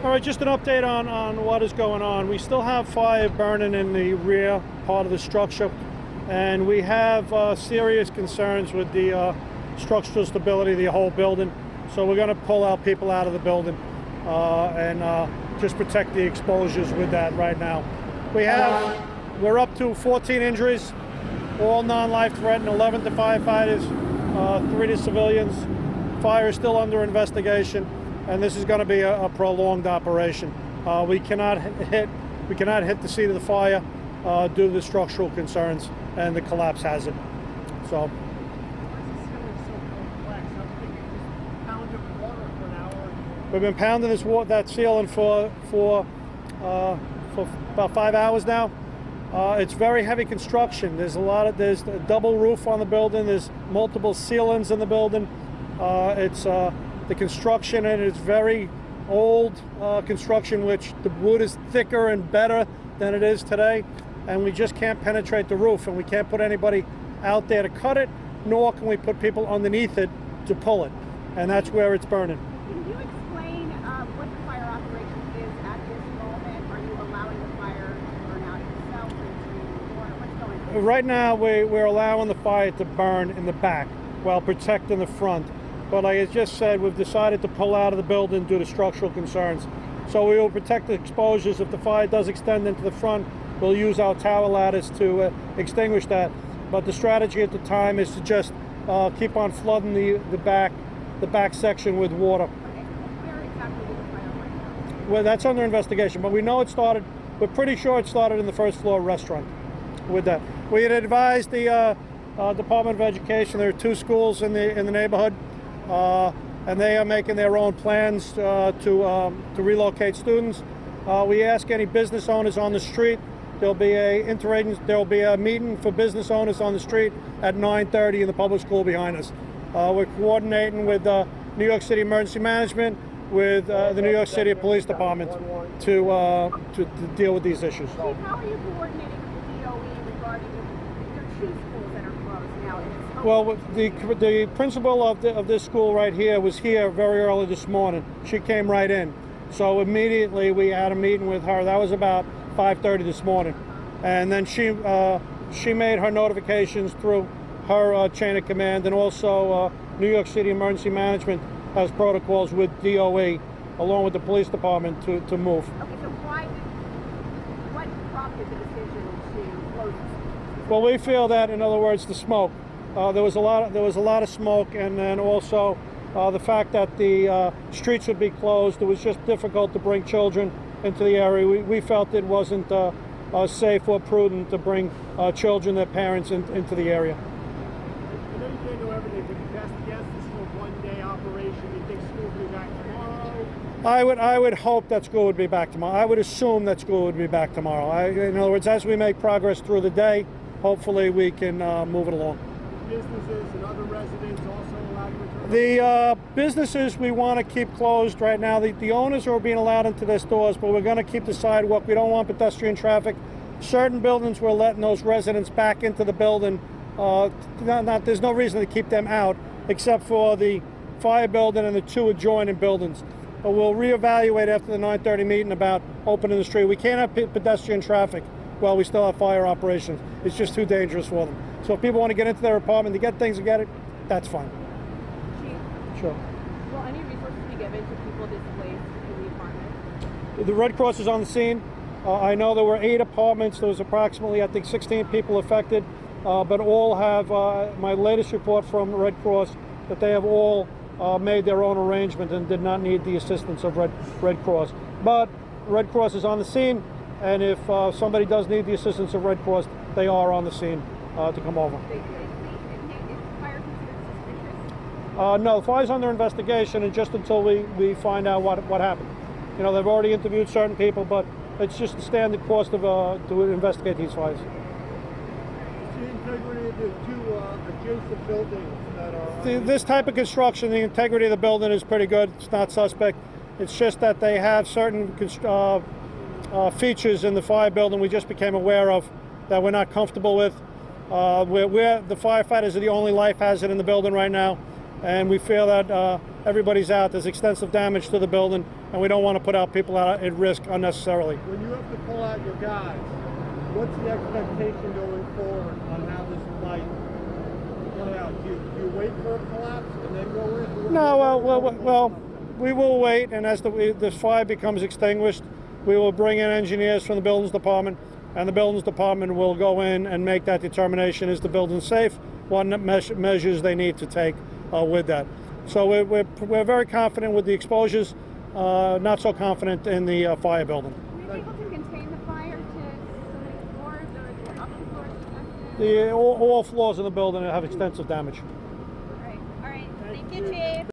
All right, just an update on what is going on. We still have fire burning in the rear part of the structure, and we have serious concerns with the structural stability of the whole building. So we're going to pull out people out of the building and just protect the exposures with that right now. We're up to 14 injuries, all non-life threatened, 11 to firefighters, 3 to civilians. Fire is still under investigation, and this is going to be a prolonged operation. We cannot hit the seat of the fire due to the structural concerns and the collapse hazard. So. We've been pounding that ceiling for about 5 hours now. It's very heavy construction. There's a double roof on the building. There's multiple ceilings in the building. The construction, and it's very old construction, which the wood is thicker and better than it is today, and we just can't penetrate the roof, and we can't put anybody out there to cut it, nor can we put people underneath it to pull it, and that's where it's burning. Can you explain what the fire operation is at this moment? Are you allowing the fire to burn out itself or what's going on? Right now, we're allowing the fire to burn in the back while protecting the front. But like I just said, we've decided to pull out of the building due to structural concerns. So we will protect the exposures. If the fire does extend into the front, we'll use our tower ladders to extinguish that. But the strategy at the time is to just keep on flooding the back section with water. Okay. Where exactly did the fire right now? Well, that's under investigation, but we know it started, we're pretty sure it started in the first floor restaurant with that. We had advised the Department of Education. There are 2 schools in the neighborhood. And they are making their own plans to relocate students. We ask any business owners on the street. There'll be a meeting for business owners on the street at 9:30 in the public school behind us. We're coordinating with New York City Emergency Management, with the New York City Police Department to deal with these issues. Chief, how are you coordinating with the DOE regarding your 2 schools that are closed now? Well, the principal of this school right here was here very early this morning. She came right in. So immediately we had a meeting with her. That was about 5:30 this morning. And then she made her notifications through her chain of command, and also New York City Emergency Management has protocols with DOE along with the police department to move. Okay, so what prompted the decision to close this? Well, we feel that, in other words, the smoke. There was a lot of smoke, and then also the fact that the streets would be closed. It was just difficult to bring children into the area. We felt it wasn't safe or prudent to bring children, their parents, into the area. I know you can't know everything, but you best guess this is a one-day operation. You think school will be back tomorrow? I would hope that school would be back tomorrow. I would assume that school would be back tomorrow. In other words, as we make progress through the day, hopefully we can move it along. Businesses and other residents also allowed to return? The businesses we want to keep closed right now. The owners are being allowed into their stores, but we're going to keep the sidewalk. We don't want pedestrian traffic. Certain buildings, we're letting those residents back into the building. There's no reason to keep them out, except for the fire building and the 2 adjoining buildings. But we'll reevaluate after the 9:30 meeting about opening the street. We can't have pedestrian traffic while we still have fire operations. It's just too dangerous for them. So if people want to get into their apartment to get things and get it, that's fine. Chief, Sure. will any resources be given to people displaced in the apartment? The Red Cross is on the scene. I know there were 8 apartments. There was approximately, I think, 16 people affected, but all have, my latest report from the Red Cross, that they have all made their own arrangement and did not need the assistance of Red Cross. But Red Cross is on the scene, and if somebody does need the assistance of Red Cross, they are on the scene to come over. Is the fire considered suspicious? No, the fire's under investigation, and just until we find out what happened. You know, they've already interviewed certain people, but it's just the standard course to investigate these fires. The integrity of the 2 adjacent buildings that are... This type of construction, the integrity of the building is pretty good. It's not suspect. It's just that they have certain features in the fire building we just became aware of that we're not comfortable with. The firefighters are the only life hazard in the building right now, and we feel that everybody's out. There's extensive damage to the building, and we don't want to put our people out at risk unnecessarily. When you have to pull out your guys, what's the expectation going forward on how this might play out? Do you wait for a collapse and then go in? No, well, we will wait, and as the fire becomes extinguished, we will bring in engineers from the buildings department, and the buildings department will go in and make that determination: is the building safe? What measures they need to take with that. So we're very confident with the exposures, not so confident in the fire building. Were you able to contain the fire to so many floors, or is there upper floors? All floors in the building have extensive damage. All right. Thank you, Chief.